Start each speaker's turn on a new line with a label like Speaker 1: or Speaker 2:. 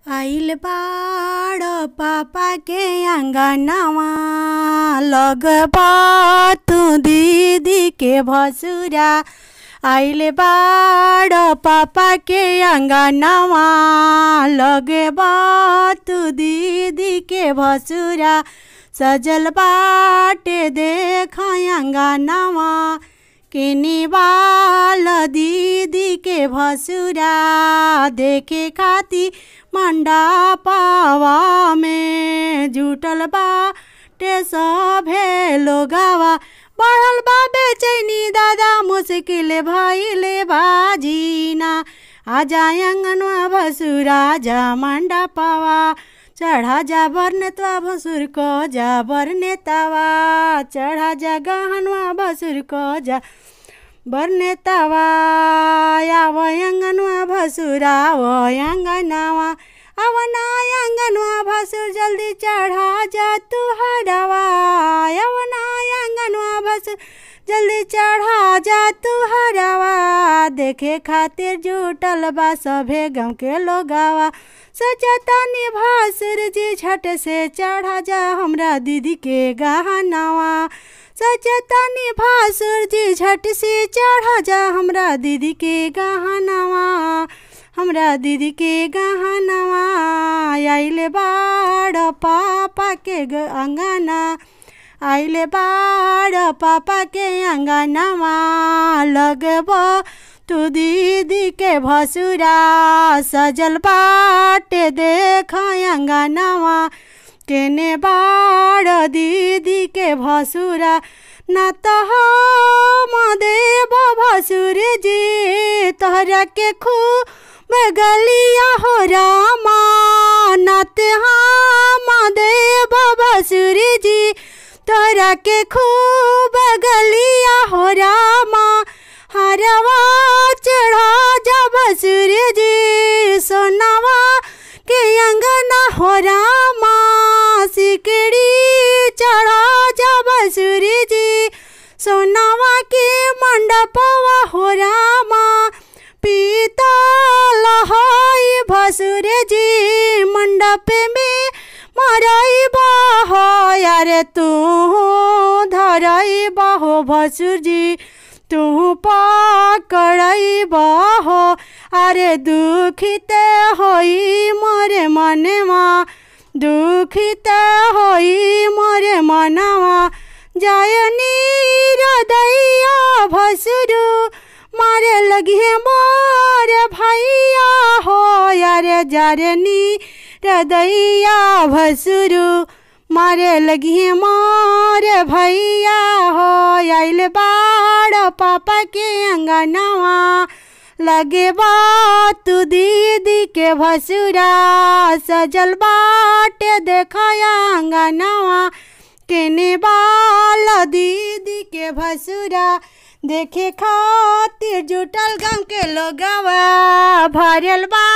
Speaker 1: आइल बाड़ पापा के अंगनवा, लगबा तू दीदी के भसुरा। आइल बाड़ पापा के अंगनवा, लगबा तू दीदी के भसुरा। सजल बाटे देख अंगनवा, किनी बाल दीदी के भसुरा। देखे खाती मंडपवा में जुटल बाटे सभे लोगवा। बढ़ल बा बेचैनी दादा, मुश्किल भइले बाजीना। आजा अंगनवा भसुरा, जा मंडपवा। चढ़ा जा बरनेतवा भसुर को, जा बरनेतवा। चढ़ा जा गहनवा भसुर को, जा बरनेतवा। आव अंगनवा भसुरा, वो अंगनवा। आव ना अंगनवा भसुर, जल्दी चढ़ा जा तू हरवा। आव ना अंगनवा भसुर, जल्दी चढ़ा जा तू हरवा। देखे खातिर जुटल बा सभे गाँव के लोगवा। सचतनी भसुर जी, झट से चढ़ा जा हमरा दीदी के गहनवा। सचतनी भसुर जी, झट से चढ़ा जा हमरा दीदी के गहनवा। हमरा दीदी के गहनवा। आइले बाड़ पापा के अंगना, आइले बाड़ पापा के अंगनवा। लगबा तू दीदी के भसुरा। सजल बाटे देख अंगनवा, केने बाड़ दीदी के भसुरा। ना तो हम देव भसुर जी, तोहरा के खूब गलिया हो रामा। नाते हम देव भसुर जी, तोहरा के खूब गलिया हो रामा। हरवा चढ़ा जा भसुर जी, सोनावा के अंगना हो रामा। सिकड़ी चढ़ा जा भसुर जी, सोनावा के मंडपवा हो रामा। पीतल हई भसुर जी, मंडप में मरई बहो। यारे तू धरई बहो भसुर जी, तू पकड़ई बहो। अरे दुखित होई मोरे मनवा, दुखित होई मोरे मनवा। जायनी हृदया भसुरु, मारे लगे मोरे भैया हो। यारे जारनी हृदया भसुरु, मारे लगी मोरे भैया हो। आइल बाड़ पापा के अंगनवा, लगे बा तू दीदी के भसुरा। सजल बाटे देखया अंगनवा, केने बाल दीदी के भसुरा। देखे खातिर जुटल गाँव के लोगवा, भरल बा